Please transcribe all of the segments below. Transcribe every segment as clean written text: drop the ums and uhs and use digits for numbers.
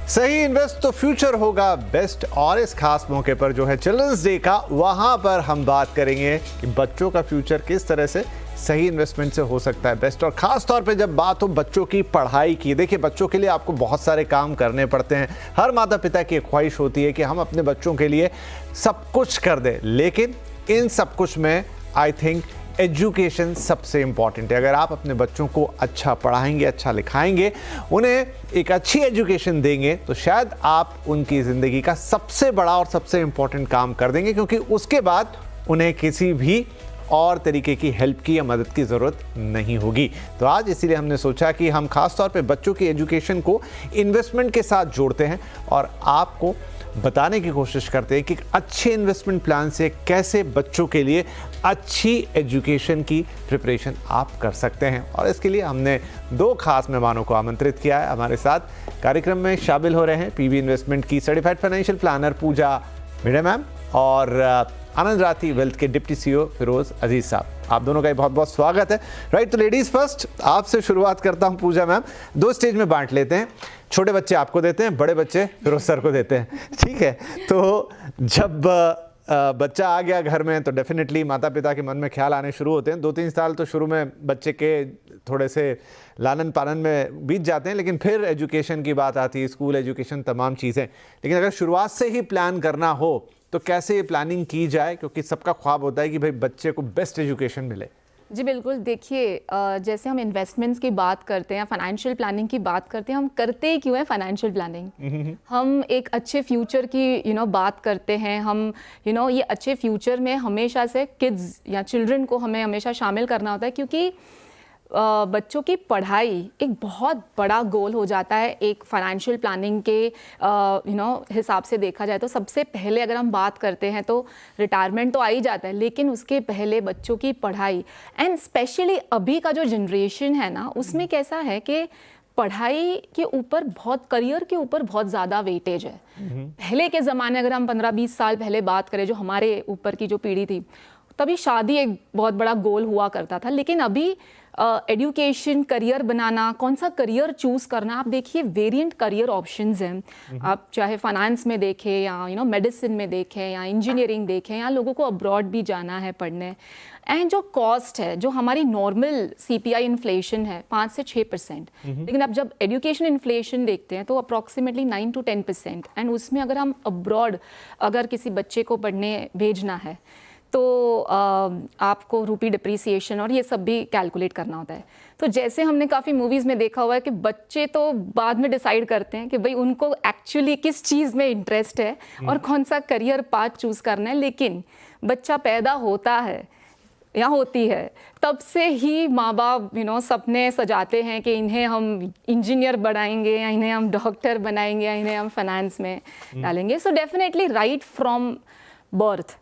सही इन्वेस्ट तो फ्यूचर होगा बेस्ट। और इस खास मौके पर जो है चिल्ड्रंस डे का, वहां पर हम बात करेंगे कि बच्चों का फ्यूचर किस तरह से सही इन्वेस्टमेंट से हो सकता है बेस्ट। और खास तौर पे जब बात हो बच्चों की पढ़ाई की, देखिए बच्चों के लिए आपको बहुत सारे काम करने पड़ते हैं। हर माता पिता की एक ख्वाहिश होती है कि हम अपने बच्चों के लिए सब कुछ कर दें, लेकिन इन सब कुछ में आई थिंक एजुकेशन सबसे इंपॉर्टेंट है। अगर आप अपने बच्चों को अच्छा पढ़ाएंगे, अच्छा लिखाएंगे, उन्हें एक अच्छी एजुकेशन देंगे, तो शायद आप उनकी ज़िंदगी का सबसे बड़ा और सबसे इंपॉर्टेंट काम कर देंगे, क्योंकि उसके बाद उन्हें किसी भी और तरीके की हेल्प की या मदद की ज़रूरत नहीं होगी। तो आज इसीलिए हमने सोचा कि हम खास तौर पे बच्चों की एजुकेशन को इन्वेस्टमेंट के साथ जोड़ते हैं और आपको बताने की कोशिश करते हैं कि अच्छे इन्वेस्टमेंट प्लान से कैसे बच्चों के लिए अच्छी एजुकेशन की प्रिपरेशन आप कर सकते हैं। और इसके लिए हमने दो खास मेहमानों को आमंत्रित किया है। हमारे साथ कार्यक्रम में शामिल हो रहे हैं पीबी इन्वेस्टमेंट की सर्टिफाइड फाइनेंशियल प्लानर पूजा भिड़े मैम और आनंद राठी वेल्थ के डिप्टी सीईओ फिरोज अजीज साहब। आप दोनों का बहुत बहुत स्वागत है। राइट, तो लेडीज फर्स्ट, आपसे शुरुआत करता हूं पूजा मैम। दो स्टेज में बांट लेते हैं, छोटे बच्चे आपको देते हैं, बड़े बच्चे फिरोज सर को देते हैं, ठीक है। तो जब बच्चा आ गया घर में तो डेफिनेटली माता पिता के मन में ख्याल आने शुरू होते हैं। 2-3 साल तो शुरू में बच्चे के थोड़े से लालन पालन में बीत जाते हैं, लेकिन फिर एजुकेशन की बात आती है, स्कूल एजुकेशन, तमाम चीज़ें। लेकिन अगर शुरुआत से ही प्लान करना हो तो कैसे ये प्लानिंग की जाए, क्योंकि सबका ख्वाब होता है कि भाई बच्चे को बेस्ट एजुकेशन मिले। जी बिल्कुल, देखिए जैसे हम इन्वेस्टमेंट्स की बात करते हैं, फाइनेंशियल प्लानिंग की बात करते हैं, हम करते ही क्यों है फाइनेंशियल प्लानिंग? हम एक अच्छे फ्यूचर की बात करते हैं। हम ये अच्छे फ्यूचर में हमेशा से किड्स या चिल्ड्रन को हमें हमेशा शामिल करना होता है, क्योंकि बच्चों की पढ़ाई एक बहुत बड़ा गोल हो जाता है एक फाइनेंशियल प्लानिंग के हिसाब से देखा जाए तो। सबसे पहले अगर हम बात करते हैं तो रिटायरमेंट तो आ ही जाता है, लेकिन उसके पहले बच्चों की पढ़ाई, एंड स्पेशली अभी का जो जनरेशन है ना, उसमें कैसा है कि पढ़ाई के ऊपर बहुत, करियर के ऊपर बहुत ज़्यादा वेटेज है। पहले के ज़माने, अगर हम 15-20 साल पहले बात करें, जो हमारे ऊपर की जो पीढ़ी थी, तभी शादी एक बहुत बड़ा गोल हुआ करता था। लेकिन अभी एजुकेशन, करियर बनाना, कौन सा करियर चूज़ करना, आप देखिए वेरिएंट करियर ऑप्शंस हैं। आप चाहे फाइनेंस में देखें या मेडिसिन में देखें या इंजीनियरिंग देखें, या लोगों को अब्रॉड भी जाना है पढ़ने। एंड जो कॉस्ट है, जो हमारी नॉर्मल CPI इन्फ्लेशन है 5 से 6%, लेकिन अब जब एजुकेशन इन्फ्लेशन देखते हैं तो अप्रॉक्सीमेटली 9 to 10%। एंड उसमें अगर हम अब्रॉड अगर किसी बच्चे को पढ़ने भेजना है तो आपको रूपी डिप्रिसिएशन और ये सब भी कैलकुलेट करना होता है। तो जैसे हमने काफ़ी मूवीज़ में देखा हुआ है कि बच्चे तो बाद में डिसाइड करते हैं कि भाई उनको एक्चुअली किस चीज़ में इंटरेस्ट है और कौन सा करियर पाथ चूज़ करना है। लेकिन बच्चा पैदा होता है या होती है, तब से ही माँ बाप सपने सजाते हैं कि इन्हें हम इंजीनियर बनाएंगे, या इन्हें हम डॉक्टर बनाएंगे, या इन्हें हम फाइनेंस में डालेंगे। So definitely right from birth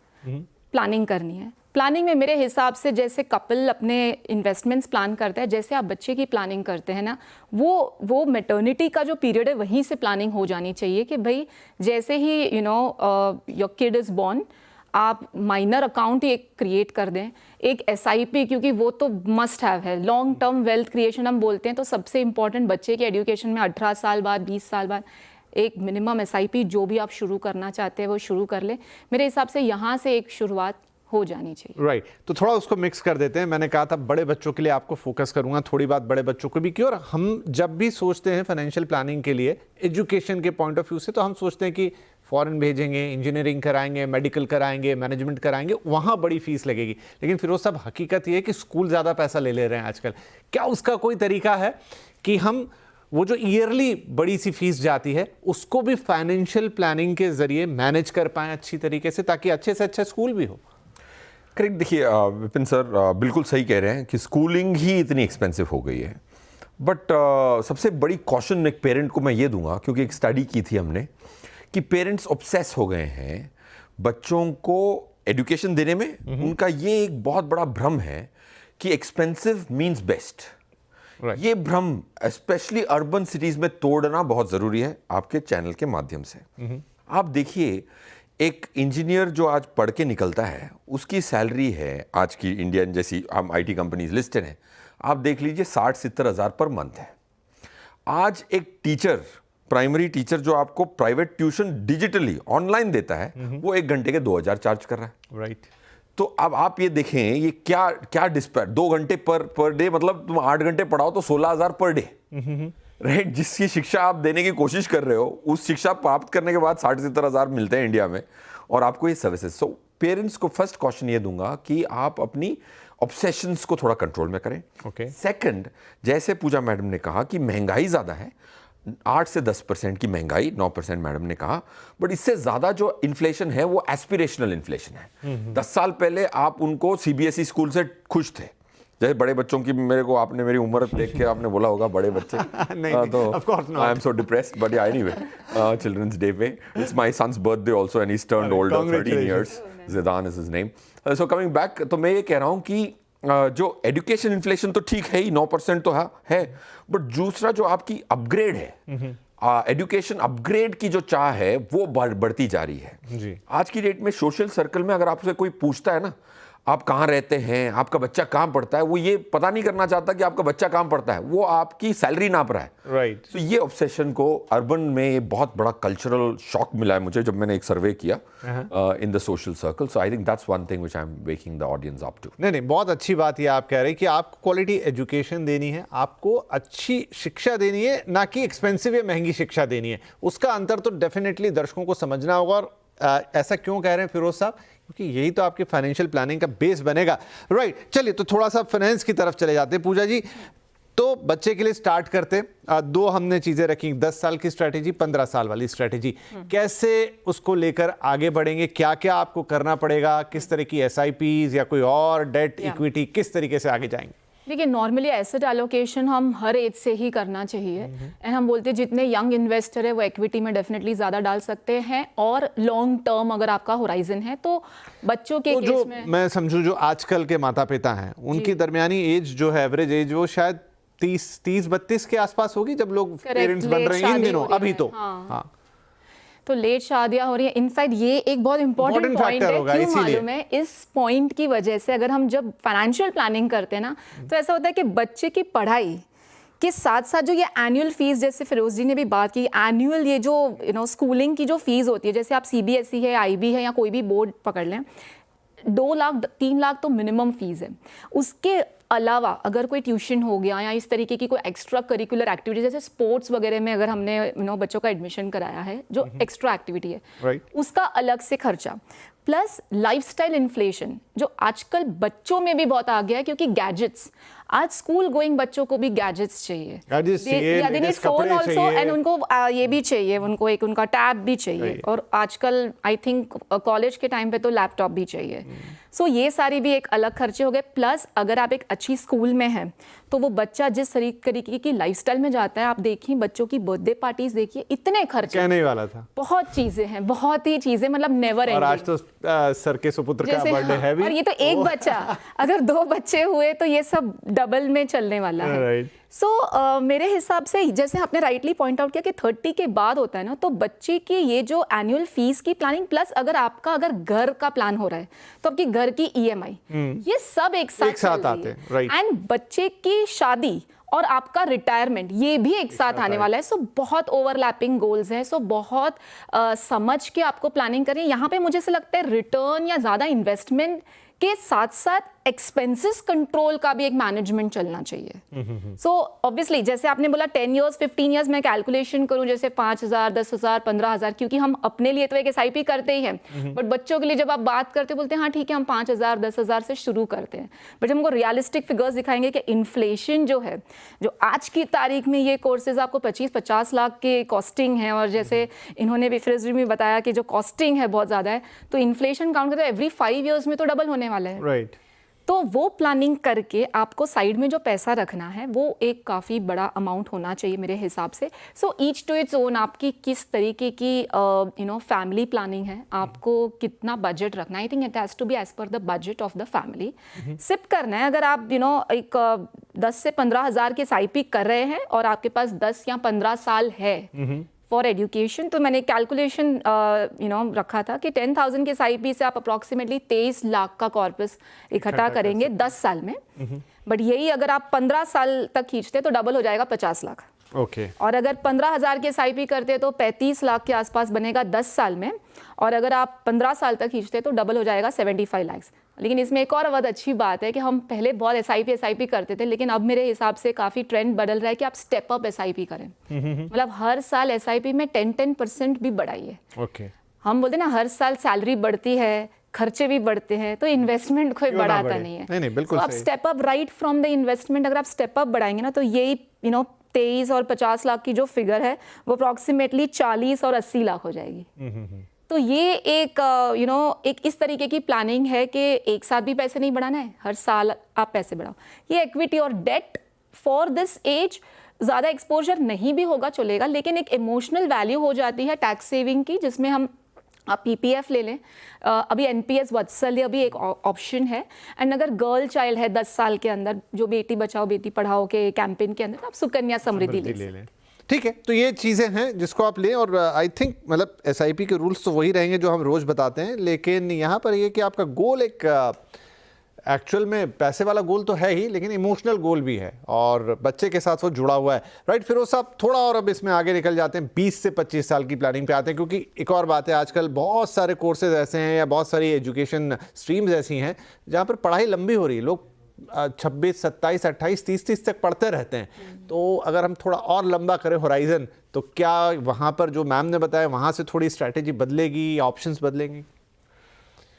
planning करनी है। प्लानिंग में मेरे हिसाब से जैसे कपल अपने इन्वेस्टमेंट्स प्लान करता है, जैसे आप बच्चे की प्लानिंग करते हैं ना, वो मैटर्निटी का जो पीरियड है वहीं से प्लानिंग हो जानी चाहिए कि भाई जैसे ही योर किड इज़ बॉर्न, आप माइनर अकाउंट ही एक क्रिएट कर दें, एक SIP, क्योंकि वो तो मस्ट हैव है। लॉन्ग टर्म वेल्थ क्रिएशन हम बोलते हैं, तो सबसे इंपॉर्टेंट बच्चे के एजुकेशन में 18 साल बाद, 20 साल बाद एक मिनिमम SIP जो भी आप शुरू करना चाहते हैं वो शुरू कर ले। मेरे हिसाब से यहाँ से एक शुरुआत हो जानी चाहिए। राइट, तो थोड़ा उसको मिक्स कर देते हैं। मैंने कहा था बड़े बच्चों के लिए आपको फोकस करूंगा, थोड़ी बात बड़े बच्चों को भी की। और हम जब भी सोचते हैं फाइनेंशियल प्लानिंग के लिए एजुकेशन के पॉइंट ऑफ व्यू से, तो हम सोचते हैं कि फॉरेन भेजेंगे, इंजीनियरिंग कराएंगे, मेडिकल कराएंगे, मैनेजमेंट कराएंगे, वहाँ बड़ी फीस लगेगी। लेकिन फिर वो सब हकीकत ये है कि स्कूल ज़्यादा पैसा ले रहे हैं आजकल। क्या उसका कोई तरीका है कि हम वो जो ईयरली बड़ी सी फीस जाती है उसको भी फाइनेंशियल प्लानिंग के जरिए मैनेज कर पाएं अच्छी तरीके से, ताकि अच्छे से अच्छा स्कूल भी हो? करेक्ट। देखिए विपिन सर बिल्कुल सही कह रहे हैं कि स्कूलिंग ही इतनी एक्सपेंसिव हो गई है। बट सबसे बड़ी कॉशन एक पेरेंट को मैं ये दूंगा, क्योंकि एक स्टडी की थी हमने कि पेरेंट्स ऑब्सेस हो गए हैं बच्चों को एजुकेशन देने में। उनका ये एक बहुत बड़ा भ्रम है कि एक्सपेंसिव मीन्स बेस्ट। Right. ये भ्रम स्पेशली अर्बन सिटीज में तोड़ना बहुत जरूरी है आपके चैनल के माध्यम से। आप देखिए, एक इंजीनियर जो आज पढ़ के निकलता है उसकी सैलरी है आज की इंडियन जैसी हम IT कंपनीज लिस्टेड हैं, आप देख लीजिए 60-70 हज़ार पर मंथ है। आज एक टीचर प्राइमरी टीचर जो आपको प्राइवेट ट्यूशन डिजिटली ऑनलाइन देता है वो 1 घंटे के 2000 चार्ज कर रहा है। राइट। तो अब आप ये देखें ये क्या क्या डिस्पैच, 2 घंटे पर डे, मतलब तुम 8 घंटे पढ़ाओ तो 16,000 पर डे, राइट। जिसकी शिक्षा आप देने की कोशिश कर रहे हो उस शिक्षा प्राप्त करने के बाद 60-70,000 मिलते हैं इंडिया में, और आपको ये सर्विसेज। सो पेरेंट्स को फर्स्ट क्वेश्चन ये दूंगा कि आप अपनी ऑब्सेशंस को थोड़ा कंट्रोल में करें। ओके। सेकंड, जैसे पूजा मैडम ने कहा कि महंगाई ज़्यादा है, 8 से 10% की महंगाई, 9% मैडम ने कहा, बट इससे ज़्यादा जो इन्फ्लेशन है वो एस्पिरेशनल इन्फ्लेशन है। 10 साल पहले आप उनको सीबीएसई स्कूल से खुश थे, जैसे बड़े बच्चों की, मेरे को आपने मेरी उम्र देख के आपने बोला होगा बड़े बच्चे तो I am so depressed, but anyway children's day पे it's my son's birthday also and he turned older 13 years, Zidan is his name. So coming back, तो मैं ये कह रहा हूँ कि जो एजुकेशन इन्फ्लेशन तो ठीक है ही, 9% तो है, बट दूसरा जो आपकी अपग्रेड है, एजुकेशन अपग्रेड की जो चाह है वो बढ़ती जा रही है जी। आज की डेट में। सोशल सर्कल में अगर आपसे कोई पूछता है ना आप कहाँ रहते हैं, आपका बच्चा कहाँ पढ़ता है, वो ये पता नहीं करना चाहता कि आपका बच्चा कहाँ पढ़ता है, वो आपकी सैलरी नाप रहा है। राइट। तो ये ऑब्सेशन को अर्बन में बहुत बड़ा कल्चरल शॉक मिला है मुझे जब मैंने एक सर्वे किया in the social circle. So I think that's one thing which I am waking the audience up to. नहीं, बहुत अच्छी बात ये आप कह रहे हैं कि आपको क्वालिटी एजुकेशन देनी है, आपको अच्छी शिक्षा देनी है, ना कि एक्सपेंसिव या महंगी शिक्षा देनी है। उसका अंतर तो डेफिनेटली दर्शकों को समझना होगा। और ऐसा क्यों कह रहे हैं फिरोज साहब? क्योंकि यही तो आपकी फाइनेंशियल प्लानिंग का बेस बनेगा। राइट। चलिए तो थोड़ा सा फाइनेंस की तरफ चले जाते हैं पूजा जी। तो बच्चे के लिए स्टार्ट करते, 2 हमने चीजें रखी, 10 साल की स्ट्रैटेजी, 15 साल वाली स्ट्रैटेजी। कैसे उसको लेकर आगे बढ़ेंगे, क्या क्या आपको करना पड़ेगा, किस तरह की SIPs या कोई और डेट इक्विटी, किस तरीके से आगे जाएंगे? देखिए, नॉर्मली एसेट एलोकेशन हम हर एज से ही करना चाहिए, एंड हम बोलते हैं जितने यंग इन्वेस्टर है वो इक्विटी में डेफिनेटली ज़्यादा डाल सकते हैं, और लॉन्ग टर्म अगर आपका होराइजन है तो बच्चों के तो केस में मैं समझूं जो आजकल के माता पिता हैं उनकी दरमियानी एज जो है, एवरेज एज, वो शायद 30-32 के आसपास होगी जब लोग पेरेंट्स बन रहे हैं इन दिनों, अभी तो। हाँ। तो लेट शादियां हो रही है। इनफैक्ट ये एक बहुत इंपॉर्टेंट पॉइंट है, क्यों मालूम है? इस पॉइंट की वजह से अगर हम जब फाइनेंशियल प्लानिंग करते हैं ना, तो ऐसा होता है कि बच्चे की पढ़ाई के साथ साथ जो ये एनुअल फीस, जैसे फिरोज जी ने भी बात की, एनुअल ये जो स्कूलिंग की जो फीस होती है, जैसे आप CBSE है, IB है, या कोई भी बोर्ड पकड़ लें, 2 लाख 3 लाख तो मिनिमम फीस है। उसके अलावा अगर कोई ट्यूशन हो गया या इस तरीके की कोई एक्स्ट्रा करिकुलर एक्टिविटी, जैसे स्पोर्ट्स वगैरह में अगर हमने बच्चों का एडमिशन कराया है, जो एक्स्ट्रा एक्टिविटी है, उसका अलग से खर्चा, प्लस लाइफस्टाइल इन्फ्लेशन जो आजकल बच्चों में भी बहुत आ गया है, क्योंकि गैजेट्स, आज स्कूल गोइंग बच्चों को भी गैजेट्स चाहिए, फोन ऑल्सो, एंड उनको ये भी चाहिए, उनको एक उनका टैब भी चाहिए, और आजकल आई थिंक कॉलेज के टाइम पे तो लैपटॉप भी चाहिए। सो ये सारी भी एक अलग खर्चे हो गए। प्लस अगर आप एक अच्छी स्कूल में हैं तो वो बच्चा जिस तरीके की लाइफस्टाइल में जाता है, आप देखिए बच्चों की बर्थडे पार्टीज देखिए, इतने खर्चे, कहने वाला था, बहुत चीजें हैं, बहुत ही चीजें, मतलब नेवर एंडिंग। और आज तो सर के सुपुत्र का बर्थडे है भी, और ये तो एक बच्चा, अगर 2 बच्चे हुए तो ये सब डबल में चलने वाला है। सो मेरे हिसाब से, जैसे आपने राइटली पॉइंट आउट किया कि 30 के बाद होता है ना, तो बच्चे की ये जो एनुअल फीस की प्लानिंग, प्लस अगर घर का प्लान हो रहा है तो आपकी घर की EMI, ये सब एक साथ आते हैं, राइट। एंड बच्चे की शादी और आपका रिटायरमेंट, ये भी एक साथ आने वाला है। सो बहुत ओवरलैपिंग गोल्स हैं, सो बहुत समझ के आपको प्लानिंग करें। यहाँ पे मुझे से लगता है रिटर्न या ज़्यादा इन्वेस्टमेंट के साथ साथ एक्सपेंसेस कंट्रोल का भी एक मैनेजमेंट चलना चाहिए। सो ऑब्वियसली जैसे आपने बोला 10 इयर्स 15 इयर्स मैं कैलकुलेशन करूं, जैसे 5,000 10,000 15,000, क्योंकि हम अपने लिए तो एक SIP करते ही हैं, बट बच्चों के लिए जब आप बात करते बोलते हैं हाँ ठीक है हम 5,000 10,000 से शुरू करते हैं, बट हमको रियलिस्टिक फिगर्स दिखाएंगे कि इन्फ्लेशन जो है, जो आज की तारीख में ये कोर्सेज आपको 25-50 लाख के कॉस्टिंग है, और जैसे इन्होंने भी फिरोज में बताया कि जो कॉस्टिंग है बहुत ज़्यादा है, तो इन्फ्लेशन काउंट करते एवरी 5 इयर्स में तो डबल होने वाला है, राइट। तो वो प्लानिंग करके आपको साइड में जो पैसा रखना है वो एक काफ़ी बड़ा अमाउंट होना चाहिए मेरे हिसाब से। So each to its own, आपकी किस तरीके की फैमिली प्लानिंग है, आपको कितना बजट रखना है, I think it has to be as per the budget of the family. SIP करना है, अगर आप एक 10 से 15 हज़ार के SIP कर रहे हैं और आपके पास 10 या 15 साल है, फॉर एजुकेशन। तो मैंने कैलकुलेशन रखा था कि 10,000 के SIP से आप अप्रॉक्सीमेटली 23 लाख का कॉर्पस इकट्ठा करेंगे 10 साल में। बट यही अगर आप 15 साल तक खींचते तो डबल हो जाएगा 50 लाख। ओके। और अगर 15,000 के SIP करते तो 35 लाख के आसपास बनेगा 10 साल में। और अगर आप 15 साल तक खींचते तो डबल हो जाएगा 75 लाख। लेकिन इसमें एक और बहुत अच्छी बात है कि हम पहले बहुत SIP करते थे, लेकिन अब मेरे हिसाब से काफ़ी ट्रेंड बदल रहा है कि आप स्टेप अप SIP करें। मतलब हर साल SIP में 10% भी बढ़ाइए। ओके। हम बोलते हैं ना, हर साल सैलरी बढ़ती है, खर्चे भी बढ़ते हैं, तो इन्वेस्टमेंट कोई बढ़ाता नहीं है। नहीं, बिल्कुल आप step up right from the investment, अगर आप स्टेप अप बढ़ाएंगे ना, तो यही 23 और 50 लाख की जो फिगर है वो अप्रॉक्सीमेटली 40 और 80 लाख हो जाएगी। तो ये एक एक इस तरीके की प्लानिंग है कि एक साथ भी पैसे नहीं बढ़ाना है, हर साल आप पैसे बढ़ाओ। ये इक्विटी और डेट फॉर दिस एज ज़्यादा एक्सपोजर नहीं भी होगा चलेगा, लेकिन एक इमोशनल वैल्यू हो जाती है टैक्स सेविंग की, जिसमें हम आप PPF ले लें, अभी NPS वत्सल्य अभी एक ऑप्शन है। एंड अगर गर्ल चाइल्ड है 10 साल के अंदर, जो बेटी बचाओ बेटी पढ़ाओ के कैंपेन के अंदर, आप सुकन्या समृद्धि ले लें। ठीक है, तो ये चीज़ें हैं जिसको आप लें। और आई थिंक मतलब SIP के रूल्स तो वही रहेंगे जो हम रोज़ बताते हैं, लेकिन यहाँ पर ये कि आपका गोल एक एक्चुअल में पैसे वाला गोल तो है ही, लेकिन इमोशनल गोल भी है और बच्चे के साथ वो जुड़ा हुआ है। राइट फिरोज साहब, थोड़ा और अब इसमें आगे निकल जाते हैं, 20 से 25 साल की प्लानिंग पे आते हैं, क्योंकि एक और बात है, आजकल बहुत सारे कोर्सेज ऐसे हैं या बहुत सारी एजुकेशन स्ट्रीम्स ऐसी हैं जहाँ पर पढ़ाई लंबी हो रही है। लोग 26, 27, 28, 30 तक पढ़ते रहते हैं। तो अगर हम थोड़ा और लंबा करें होराइजन, तो क्या वहाँ पर जो मैम ने बताया वहाँ से थोड़ी स्ट्रैटेजी बदलेगी, ऑप्शंस बदलेंगी?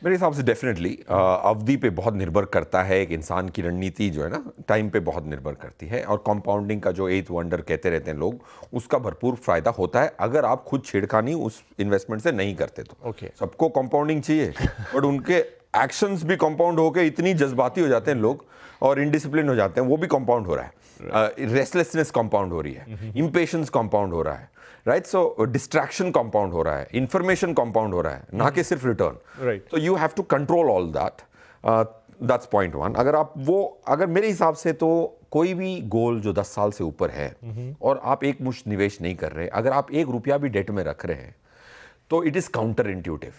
मेरे हिसाब से डेफिनेटली अवधि पे बहुत निर्भर करता है। एक इंसान की रणनीति जो है ना, टाइम पे बहुत निर्भर करती है। और कंपाउंडिंग का जो 8th वंडर कहते रहते हैं लोग, उसका भरपूर फायदा होता है अगर आप खुद छेड़खानी उस इन्वेस्टमेंट से नहीं करते तो। Okay. सबको कंपाउंडिंग चाहिए, बट उनके एक्शंस भी कंपाउंड होकर इतनी जज्बाती हो जाते हैं लोग और इनडिसिप्लिन हो जाते हैं, वो भी कंपाउंड हो रहा है। रेस्टलेसनेस कंपाउंड हो रही है, इम्पेशंस कंपाउंड हो रहा है, राइट। सो डिस्ट्रैक्शन कंपाउंड हो रहा है, इंफॉर्मेशन कंपाउंड हो रहा है, ना कि सिर्फ रिटर्न। तो you have to control all that. That's point one. अगर मेरे हिसाब से तो कोई भी गोल जो 10 साल से ऊपर है और आप एक मुश्त निवेश नहीं कर रहे, अगर आप 1 रुपया भी डेट में रख रहे हैं, तो इट इज काउंटर इंट्यूटिव।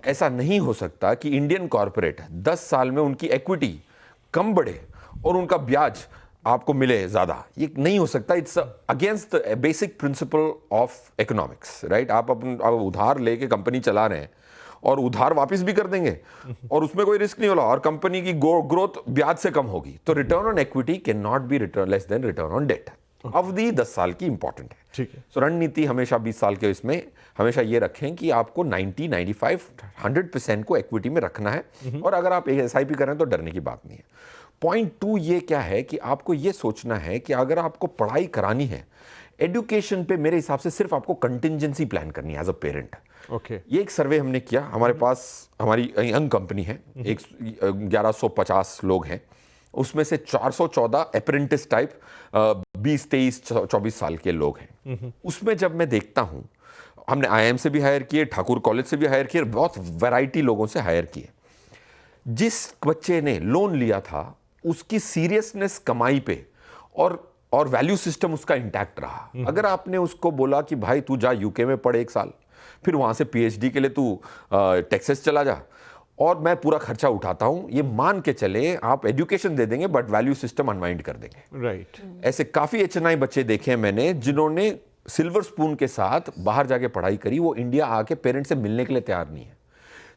ऐसा नहीं हो सकता कि इंडियन कॉर्पोरेट 10 साल में उनकी इक्विटी कम बढ़े और उनका ब्याज आपको मिले ज्यादा। ये नहीं हो सकता। It's against the basic principle of economics, right. आप उधार लेके कंपनी चला रहे हैं और उधार वापस भी कर देंगे और उसमें कोई रिस्क नहीं होला और कंपनी की ग्रोथ ब्याज से कम होगी, तो return on equity can not be return less than return on debt. अवधि 10 साल की इंपॉर्टेंट है। ठीक है। सो रणनीति हमेशा 20 साल के इसमें हमेशा ये रखें कि आपको 90, 95, 100% को इक्विटी में रखना है। और अगर आप SIP कर रहे हैं तो डरने की बात नहीं है। पॉइंट 2 ये क्या है कि आपको ये सोचना है कि अगर आपको पढ़ाई करानी है, एजुकेशन पे मेरे हिसाब से सिर्फ आपको कंटिंजेंसी प्लान करनी है एज अ पेरेंट। ओके। ये एक सर्वे हमने किया, हमारे पास हमारी यंग कंपनी है, 1150 लोग हैं, उसमें से 414 अप्रेंटिस टाइप 20, 23, 24 साल के लोग हैं। उसमें जब मैं देखता हूं, हमने IIM से भी हायर किए, ठाकुर कॉलेज से भी हायर किए, बहुत वैरायटी लोगों से हायर किए। जिस बच्चे ने लोन लिया था उसकी सीरियसनेस कमाई पे और वैल्यू सिस्टम उसका इंटैक्ट रहा। अगर आपने उसको बोला कि भाई तू जा UK में पढ़ 1 साल, फिर वहां से PhD के लिए तू टेक्सास चला जा और मैं पूरा खर्चा उठाता हूं, ये मान के चले आप एजुकेशन दे देंगे बट वैल्यू सिस्टम अनवाइंड कर देंगे। राइट। ऐसे काफी HNI बच्चे देखे हैं मैंने जिन्होंने सिल्वर स्पून के साथ बाहर जाके पढ़ाई करी, वो इंडिया आके पेरेंट्स से मिलने के लिए तैयार नहीं है।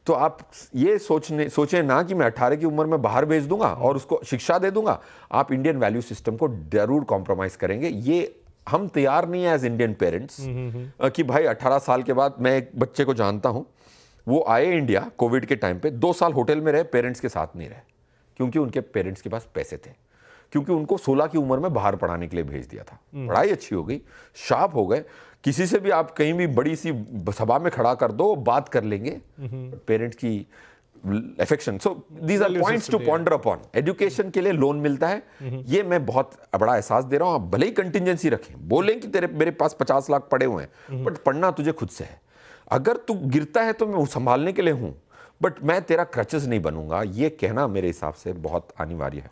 तो आप ये सोचें ना कि मैं 18 की उम्र में बाहर भेज दूंगा और उसको शिक्षा दे दूंगा। आप इंडियन वैल्यू सिस्टम को जरूर कॉम्प्रोमाइज करेंगे। ये हम तैयार नहीं है एज इंडियन पेरेंट्स कि भाई 18 साल के बाद, मैं एक बच्चे को जानता हूं, वो आए इंडिया कोविड के टाइम पे, 2 साल होटल में रहे, पेरेंट्स के साथ नहीं रहे, क्योंकि उनके पेरेंट्स के पास पैसे थे, क्योंकि उनको 16 की उम्र में बाहर पढ़ाने के लिए भेज दिया था। पढ़ाई अच्छी हो गई, शार्प हो गए, किसी से भी आप कहीं भी बड़ी सी सभा में खड़ा कर दो, बात कर लेंगे। पेरेंट्स की affection, so these are points to ponder upon. Education के लिए लोन मिलता है, ये मैं बहुत बड़ा एहसास दे रहा हूं। आप भले ही कंटिजेंसी रखें, बोलें कि मेरे पास 50 लाख पड़े हुए हैं, बट पढ़ना तुझे खुद से है। अगर तू गिरता है तो मैं संभालने के लिए हूं, बट मैं तेरा क्रचेस नहीं बनूंगा। ये कहना मेरे हिसाब से बहुत अनिवार्य है।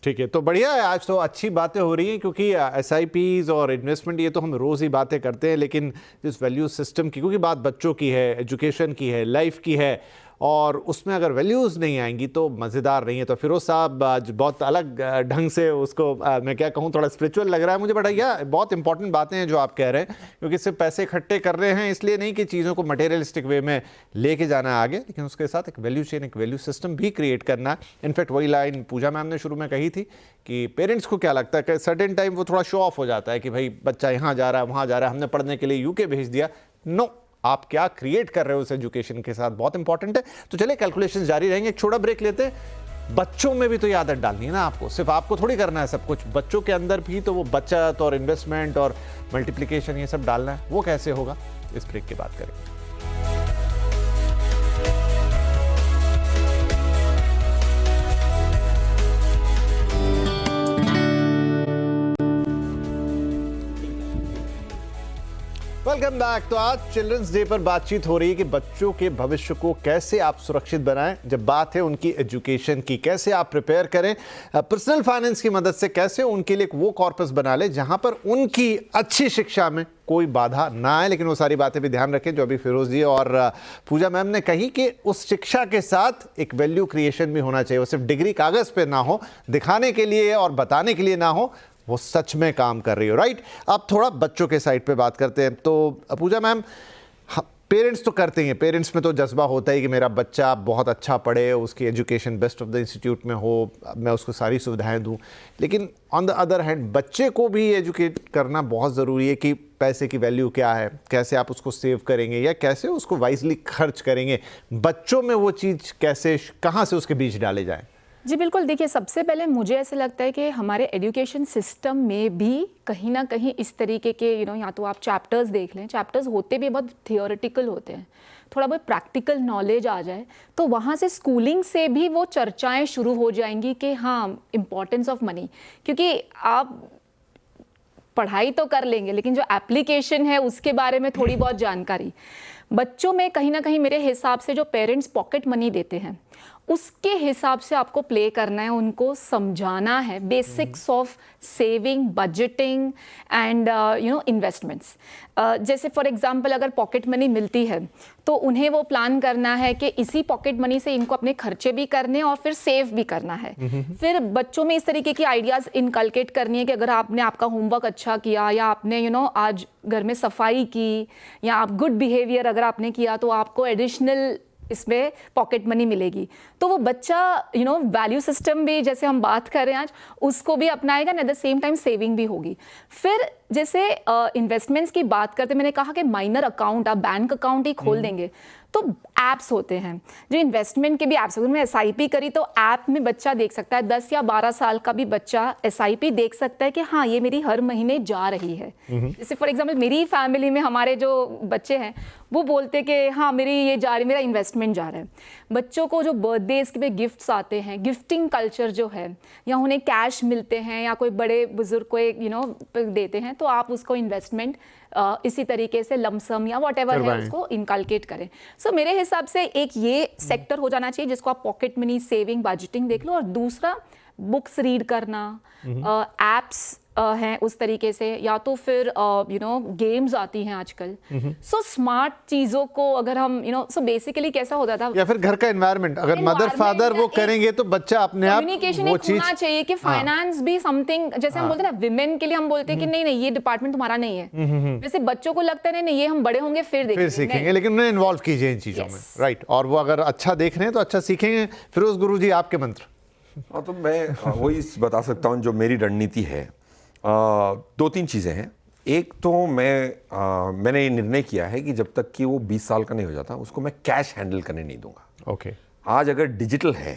ठीक है, तो बढ़िया है, आज तो अच्छी बातें हो रही हैं क्योंकि SIPs और इन्वेस्टमेंट ये तो हम रोज़ ही बातें करते हैं, लेकिन जिस वैल्यू सिस्टम की, क्योंकि बात बच्चों की है, एजुकेशन की है, लाइफ की है, और उसमें अगर वैल्यूज़ नहीं आएंगी तो मज़ेदार नहीं है। तो फिरोज़ साहब आज बहुत अलग ढंग से उसको मैं क्या कहूँ, थोड़ा स्पिरिचुअल लग रहा है मुझे, बट भैया बहुत इंपॉर्टेंट बातें हैं जो आप कह रहे हैं, क्योंकि सिर्फ पैसे इकट्ठे कर रहे हैं इसलिए नहीं कि चीज़ों को मटेरियलिस्टिक वे में लेके जाना है आगे, लेकिन उसके साथ एक वैल्यू चेन, एक वैल्यू सिस्टम भी क्रिएट करना है। इनफैक्ट वही लाइन पूजा मैम ने शुरू में कही थी कि पेरेंट्स को क्या लगता है कि सर्टेन टाइम वो थोड़ा शो ऑफ हो जाता है कि भाई बच्चा यहाँ जा रहा है, वहाँ जा रहा है, हमने पढ़ने के लिए UK भेज दिया। नो, आप क्या क्रिएट कर रहे हो उस एजुकेशन के साथ, बहुत इंपॉर्टेंट है। तो चलिए कैलकुलेशंस जारी रहेंगे, एक छोटा ब्रेक लेते हैं। बच्चों में भी तो ये आदत डालनी है ना आपको, सिर्फ आपको थोड़ी करना है सब कुछ, बच्चों के अंदर भी तो वो बचत और इन्वेस्टमेंट और मल्टीप्लिकेशन ये सब डालना है। वो कैसे होगा, इस ब्रेक की बात करेंगे। Welcome back. तो आज चिल्ड्रंस डे पर बातचीत हो रही है कि बच्चों के भविष्य को कैसे आप सुरक्षित बनाएं। जब बात है उनकी एजुकेशन की, कैसे आप प्रिपेयर करें, पर्सनल फाइनेंस की मदद से कैसे उनके लिए वो कॉर्पस बना ले जहां पर उनकी अच्छी शिक्षा में कोई बाधा ना आए। लेकिन वो सारी बातें भी ध्यान रखें जो अभी फिरोज जी और पूजा मैम ने कही कि उस शिक्षा के साथ एक वैल्यू क्रिएशन भी होना चाहिए। वो सिर्फ डिग्री कागज पे ना हो, दिखाने के लिए और बताने के लिए ना हो, वो सच में काम कर रही हो। राइट, अब थोड़ा बच्चों के साइड पे बात करते हैं। तो पूजा मैम, पेरेंट्स तो करते ही हैं, पेरेंट्स में तो जज्बा होता है कि मेरा बच्चा बहुत अच्छा पढ़े, उसकी education best of the institute में हो, मैं उसको सारी सुविधाएं दूं। लेकिन ऑन द अदर हैंड बच्चे को भी एजुकेट करना बहुत ज़रूरी है कि पैसे की वैल्यू क्या है, कैसे आप उसको सेव करेंगे या कैसे उसको वाइजली खर्च करेंगे। बच्चों में वो चीज़ कैसे, कहाँ से उसके बीज डाले जाएँ? जी बिल्कुल, देखिए सबसे पहले मुझे ऐसा लगता है कि हमारे एजुकेशन सिस्टम में भी कहीं ना कहीं इस तरीके के या तो आप चैप्टर्स देख लें, चैप्टर्स होते भी बहुत थियोरेटिकल होते हैं, थोड़ा बहुत प्रैक्टिकल नॉलेज आ जाए तो वहाँ से स्कूलिंग से भी वो चर्चाएं शुरू हो जाएंगी कि हाँ, इम्पॉर्टेंस ऑफ मनी। क्योंकि आप पढ़ाई तो कर लेंगे लेकिन जो एप्लीकेशन है उसके बारे में थोड़ी बहुत जानकारी बच्चों में कहीं ना कहीं, मेरे हिसाब से जो पेरेंट्स पॉकेट मनी देते हैं उसके हिसाब से आपको प्ले करना है, उनको समझाना है basics of saving, budgeting and investments. जैसे फॉर एग्जांपल अगर पॉकेट मनी मिलती है तो उन्हें वो प्लान करना है कि इसी पॉकेट मनी से इनको अपने खर्चे भी करने और फिर सेव भी करना है। फिर बच्चों में इस तरीके की आइडियाज़ इनकलकेट करनी है कि अगर आपने आपका होमवर्क अच्छा किया या आपने आज घर में सफाई की या आप गुड बिहेवियर अगर आपने किया तो आपको एडिशनल इसमें पॉकेट मनी मिलेगी। तो वो बच्चा वैल्यू सिस्टम भी जैसे हम बात कर रहे हैं आज उसको भी अपनाएगा, at the same time saving भी होगी। फिर जैसे इन्वेस्टमेंट्स की बात करते, मैंने कहा कि माइनर अकाउंट, आप बैंक अकाउंट ही खोल देंगे तो ऐप्स होते हैं जो इन्वेस्टमेंट के भी ऐप्स होते हैं। SIP करी तो ऐप में बच्चा देख सकता है, 10 या 12 साल का भी बच्चा SIP देख सकता है कि हाँ ये मेरी हर महीने जा रही है। जैसे फॉर एग्जांपल मेरी फैमिली में हमारे जो बच्चे हैं वो बोलते कि हाँ मेरी ये जा रही, मेरा इन्वेस्टमेंट जा रहा है। बच्चों को जो बर्थडेज के गिफ्ट्स आते हैं, गिफ्टिंग कल्चर जो है, या उन्हें कैश मिलते हैं या कोई बड़े बुजुर्ग को देते हैं तो आप उसको इन्वेस्टमेंट इसी तरीके से लमसम या व्हाटएवर है उसको इनकलकेट करें। सो मेरे हिसाब से एक ये सेक्टर हो जाना चाहिए जिसको आप पॉकेट मनी, सेविंग, बजटिंग देख लो। और दूसरा बुक्स रीड करना, एप्स हैं उस तरीके से, या तो फिर गेम्स आती हैं आजकल। सो स्मार्ट चीजों को अगर हम सो बेसिकली कैसा होता था, या फिर घर का एनवायरनमेंट अगर मदर फादर वो करेंगे तो बच्चा अपने आप कम्युनिकेशन एक होना चाहिए कि फाइनेंस भी समथिंग, जैसे हम बोलते हैं ना विमेन के लिए हम बोलते हैं कि नहीं ये डिपार्टमेंट तुम्हारा नहीं है, वैसे बच्चों को लगता है नहीं ये हम बड़े होंगे फिर सीखेंगे, लेकिन उन्हें इन्वॉल्व कीजिए इन चीजों में। राइट, और वो अगर अच्छा देख रहे हैं तो अच्छा सीखेंगे। फिरोज गुरु जी, आपके मंत्र? हाँ, तो मैं वही बता सकता हूँ जो मेरी रणनीति है। 2-3 चीज़ें हैं। एक तो मैंने ये निर्णय किया है कि जब तक कि वो 20 साल का नहीं हो जाता उसको मैं कैश हैंडल करने नहीं दूंगा। ओके। आज अगर डिजिटल है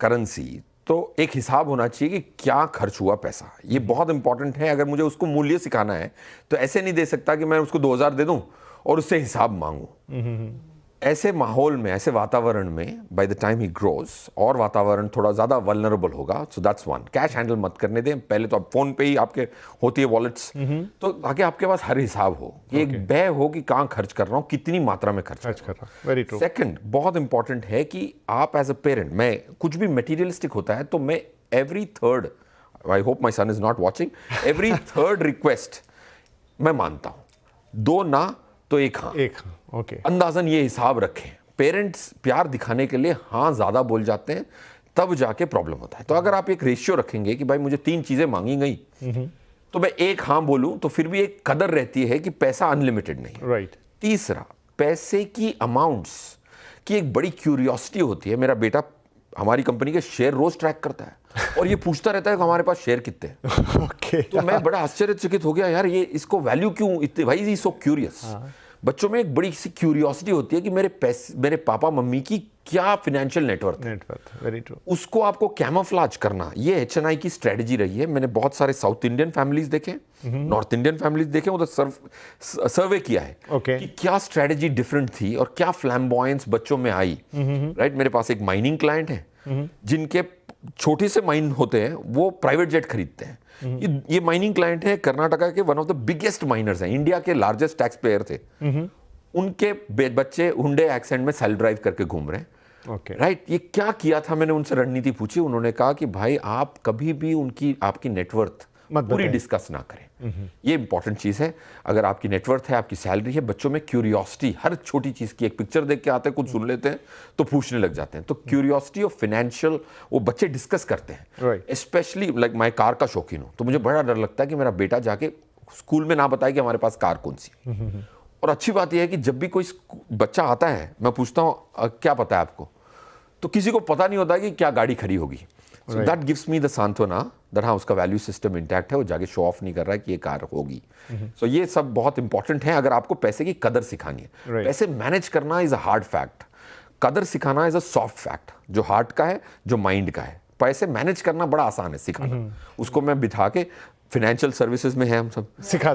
करेंसी तो एक हिसाब होना चाहिए कि क्या खर्च हुआ पैसा, ये बहुत इंपॉर्टेंट है। अगर मुझे उसको मूल्य सिखाना है तो ऐसे नहीं दे सकता कि मैं उसको 2000 दे दूं और उससे हिसाब मांगूं। ऐसे माहौल में, ऐसे वातावरण में by the time he grows और वातावरण थोड़ा ज़्यादा वल्नरेबल होगा। So that's one, cash handle मत करने दें। पहले तो आप फोन पे ही आपके होती है वॉलेट्स, तो आगे आपके पास हर हिसाब हो, एक व्यय हो कि कहाँ खर्च कर रहा हूँ, कितनी मात्रा में खर्च कर रहा हूँ। Very true. सेकंड, बहुत इंपॉर्टेंट है कि आप एज अ पेरेंट, मैं कुछ भी मटेरियलिस्टिक होता है तो मैं every third, I hope my son is not watching, every third request मैं मानता हूं, 2 ना तो 1 हाँ। ओके। अंदाजन ये हिसाब रखें, पेरेंट्स प्यार दिखाने के लिए हाँ ज्यादा बोल जाते हैं, तब जाके प्रॉब्लम होता है। तो अगर आप एक रेशियो रखेंगे कि भाई मुझे 3 चीजें मांगी गई तो मैं 1 हाँ बोलूं, तो फिर भी एक कदर रहती है कि पैसा अनलिमिटेड नहीं। राइट। तीसरा, पैसे की अमाउंट्स की एक बड़ी क्यूरियोसिटी होती है। मेरा बेटा हमारी कंपनी के शेयर रोज ट्रैक करता है और ये पूछता रहता है कि हमारे पास शेयर कितने हैं। ओके। तो मैं बड़ा आश्चर्यचकित हो गया, यार ये इसको वैल्यू क्यों इतने, भाई इज सो क्यूरियस। बच्चों में एक बड़ी सी क्यूरियोसिटी होती है कि मेरे पापा मम्मी की क्या फाइनेंशियल नेटवर्क है। Very true. उसको आपको कैमोफ्लेज करना, ये HNI की स्ट्रेटजी रही है। मैंने बहुत सारे साउथ इंडियन फैमिलीज देखे, नॉर्थ इंडियन फैमिलीज देखे, उधर सर्वे किया है कि क्या स्ट्रेटजी डिफरेंट थी और क्या फ्लैम्बॉयंस बच्चों में आई। राइट। मेरे पास एक माइनिंग क्लाइंट है जिनके छोटे से माइन होते हैं, वो प्राइवेट जेट खरीदते हैं। ये माइनिंग क्लाइंट है कर्नाटका के, one of the biggest miners हैं, इंडिया के लार्जेस्ट टैक्स पेयर थे। उनके बच्चे हुंडे एक्सेंट में सेल्फ ड्राइव करके घूम रहे हैं। राइट। ये क्या किया था, मैंने उनसे रणनीति पूछी। उन्होंने कहा कि भाई आप कभी भी आपकी नेटवर्थ पूरी डिस्कस ना करें। ये इंपॉर्टेंट चीज है। अगर आपकी नेटवर्थ है, आपकी सैलरी है, बच्चों में क्यूरियोसिटी, हर छोटी चीज की, एक पिक्चर देख के आते हैं, कुछ सुन लेते हैं तो पूछने लग जाते हैं। तो क्यूरियोसिटी और फाइनेंशियल वो बच्चे डिस्कस करते हैं। स्पेशली लाइक मैं कार का शौकीन हूं, तो मुझे बड़ा डर लगता है कि मेरा बेटा जाके स्कूल में ना बताए कि हमारे पास कार कौन सी है। और अच्छी बात यह है कि जब भी कोई बच्चा आता है, मैं पूछता हूं क्या पता है आपको, तो किसी को पता नहीं होता कि क्या गाड़ी खड़ी होगी। So that gives me the सांत्वना दैट हाँ उसका वैल्यू सिस्टम इंटैक्ट है, वो जाके शो ऑफ नहीं कर रहा है कि ये कार होगी। सो ये सब बहुत इंपॉर्टेंट है अगर आपको पैसे की कदर सिखानी है। पैसे मैनेज करना इज अ हार्ड फैक्ट, कदर सिखाना इज अ सॉफ्ट फैक्ट, जो हार्ट का है, जो माइंड का है। पैसे मैनेज करना बड़ा आसान है सिखाना। उसको मैं बिठा के, फाइनेंशियल सर्विसेज में है हम सब, सिखा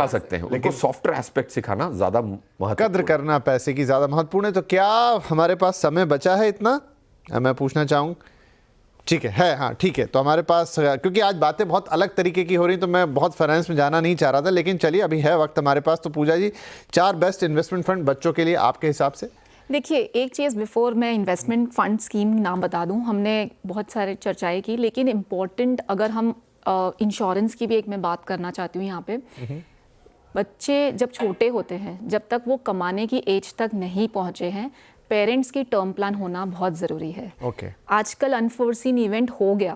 सकते हैं, लेकिन सॉफ्टवेयर एस्पेक्ट सिखाना ज्यादा महत्वपूर्ण, कद्र करना पैसे की ज्यादा महत्वपूर्ण है। तो क्या हमारे पास समय बचा है इतना, मैं पूछना चाहूँ? ठीक है हाँ ठीक है। तो हमारे पास, क्योंकि आज बातें बहुत अलग तरीके की हो रही, तो मैं बहुत फाइनेंस में जाना नहीं चाह रहा था, लेकिन चलिए अभी है वक्त हमारे पास। तो पूजा जी, 4 बेस्ट इन्वेस्टमेंट फंड बच्चों के लिए आपके हिसाब से? देखिए, एक चीज़ बिफोर मैं इन्वेस्टमेंट फंड स्कीम नाम बता दूं, हमने बहुत सारे चर्चाएं की, लेकिन इम्पॉर्टेंट अगर हम इंश्योरेंस की भी एक मैं बात करना चाहती हूँ यहाँ पे। बच्चे जब छोटे होते हैं, जब तक वो कमाने की एज तक नहीं पहुँचे हैं, पेरेंट्स की टर्म प्लान होना बहुत ज़रूरी है। आजकल अनफोर्सीन इवेंट हो गया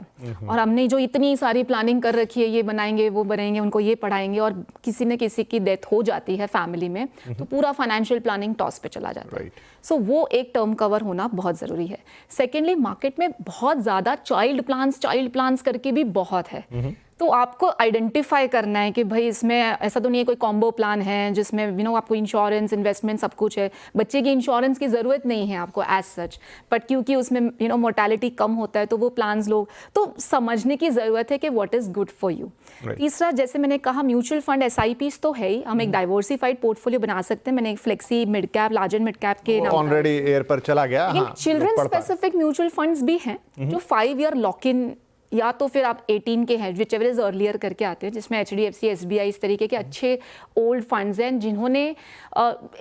और हमने जो इतनी सारी प्लानिंग कर रखी है, ये बनाएंगे, वो बनाएंगे, उनको ये पढ़ाएंगे, और किसी न किसी की डेथ हो जाती है फैमिली में, तो पूरा फाइनेंशियल प्लानिंग टॉस पे चला जाता है। सो वो एक टर्म कवर होना बहुत ज़रूरी है। सेकेंडली, मार्केट में बहुत ज़्यादा चाइल्ड प्लान्स करके भी बहुत है, तो आपको आइडेंटिफाई करना है कि भाई इसमें ऐसा तो नहीं है कोई कॉम्बो प्लान है जिसमें आपको इंश्योरेंस, इन्वेस्टमेंट सब कुछ है। बच्चे की इंश्योरेंस की ज़रूरत नहीं है आपको एज सच, बट क्योंकि उसमें मोर्टेलिटी कम होता है, तो वो प्लान्स लोग तो समझने की ज़रूरत है कि what is good for you. तीसरा, जैसे मैंने कहा, म्यूचुअल फंड, SIPs तो है ही, हम एक डाइवर्सिफाइड पोर्टफोलियो बना सकते हैं। मैंने एक flexi, mid cap, large and mid cap के नाम ऑलरेडी एयर पर चला गया। चिल्ड्रन स्पेसिफिक म्यूचुअल फंड्स भी हैं जो 5 ईयर लॉक इन, या तो फिर आप 18 के हैं, विच एवर इज अर्लियर करके आते हैं, जिसमें HDFC, SBI, इस तरीके के अच्छे ओल्ड फंड्स हैं, जिन्होंने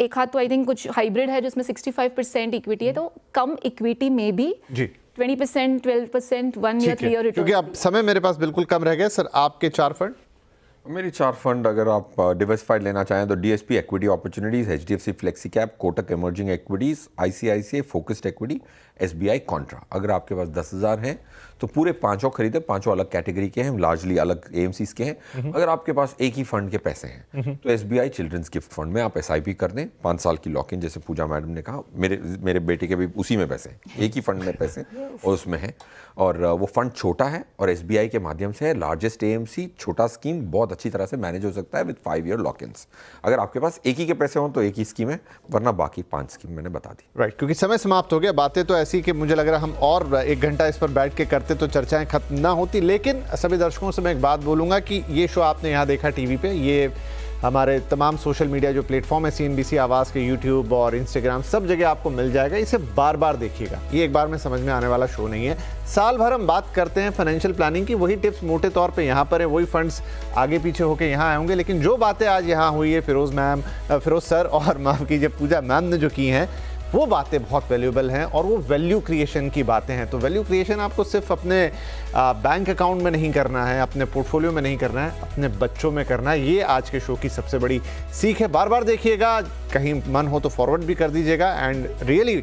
एक हाथ तो आई थिंक कुछ हाइब्रिड है जिसमें 65% इक्विटी है, तो कम इक्विटी में भी 20%, 12%, 1 ईयर, 3 ईयर रिटर्न। क्योंकि अब समय मेरे पास बिल्कुल कम रह गया सर, आपके 4 फंड? मेरी 4 फंड अगर आप डिवर्सिफाइड लेना चाहें तो DSP equity opportunities, HDFC flexi cap, Kotak emerging equities, ICICI focused equity, SBI Contra. अगर आपके पास 10,000 हैं तो पूरे 5 खरीदे, 5 अलग कैटेगरी के हैं, लार्जली अलग AMCs के हैं। अगर आपके पास एक ही फंड के पैसे हैं तो SBI चिल्ड्रंस गिफ्ट फंड में आप SIP कर दें, 5 साल की लॉक इन, जैसे पूजा मैडम ने कहा। मेरे बेटे के भी उसी में पैसे हैं, एक ही फंड में पैसे और उसमें है, और वो फंड छोटा है और SBI के माध्यम से है, लार्जेस्ट AMC, छोटा स्कीम, बहुत अच्छी तरह से मैनेज हो सकता है विद 5 ईयर लॉक इन्स। अगर आपके पास एक ही के पैसे हों तो एक ही स्कीम है, वरना बाकी 5 स्कीम मैंने बता दी। राइट, क्योंकि समय समाप्त हो गया। बातें तो ऐसी कि मुझे लग रहा है हम और 1 घंटा इस पर बैठ के करते तो चर्चाएं खत्म ना होती, लेकिन सभी दर्शकों से मैं एक बात बोलूंगा कि ये शो आपने यहाँ देखा टीवी पे, ये हमारे तमाम सोशल मीडिया जो प्लेटफॉर्म है, CNBC आवाज़ के, यूट्यूब और इंस्टाग्राम, सब जगह आपको मिल जाएगा। इसे बार बार देखिएगा, ये एक बार में समझ में आने वाला शो नहीं है। साल भर हम बात करते हैं फाइनेंशियल प्लानिंग की, वही टिप्स मोटे तौर पे यहाँ पर है, वही फंड्स आगे पीछे होकर यहाँ आए होंगे, लेकिन जो बातें आज यहाँ हुई है फिरोज़ सर और माफ़ कीजिए पूजा मैम ने जो की हैं, वो बातें बहुत वैल्यूएबल हैं और वो वैल्यू क्रिएशन की बातें हैं। तो वैल्यू क्रिएशन आपको सिर्फ अपने बैंक अकाउंट में नहीं करना है, अपने पोर्टफोलियो में नहीं करना है, अपने बच्चों में करना है। ये आज के शो की सबसे बड़ी सीख है। बार बार देखिएगा, कहीं मन हो तो फॉरवर्ड भी कर दीजिएगा। एंड रियली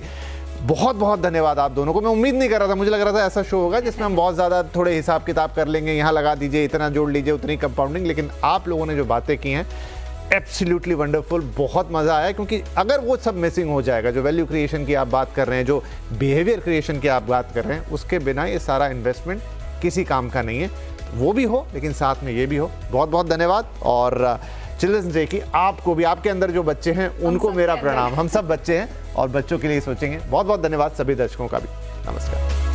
बहुत बहुत धन्यवाद आप दोनों को। मैं उम्मीद नहीं कर रहा था, मुझे लग रहा था ऐसा शो होगा जिसमें हम बहुत ज़्यादा थोड़े हिसाब किताब कर लेंगे, यहाँ लगा दीजिए, इतना जोड़ लीजिए, उतनी कंपाउंडिंग। लेकिन आप लोगों ने जो बातें की हैं, एब्सोल्युटली वंडरफुल, बहुत मज़ा आया। क्योंकि अगर वो सब मिसिंग हो जाएगा, जो वैल्यू क्रिएशन की आप बात कर रहे हैं, जो बिहेवियर क्रिएशन की आप बात कर रहे हैं, उसके बिना ये सारा इन्वेस्टमेंट किसी काम का नहीं है। वो भी हो लेकिन साथ में ये भी हो। बहुत बहुत धन्यवाद। और चिल्ड्रंस डे की आपको भी, आपके अंदर जो बच्चे हैं उनको मेरा प्रणाम। हम सब बच्चे हैं और बच्चों के लिए सोचेंगे। बहुत बहुत धन्यवाद सभी दर्शकों का भी। नमस्कार।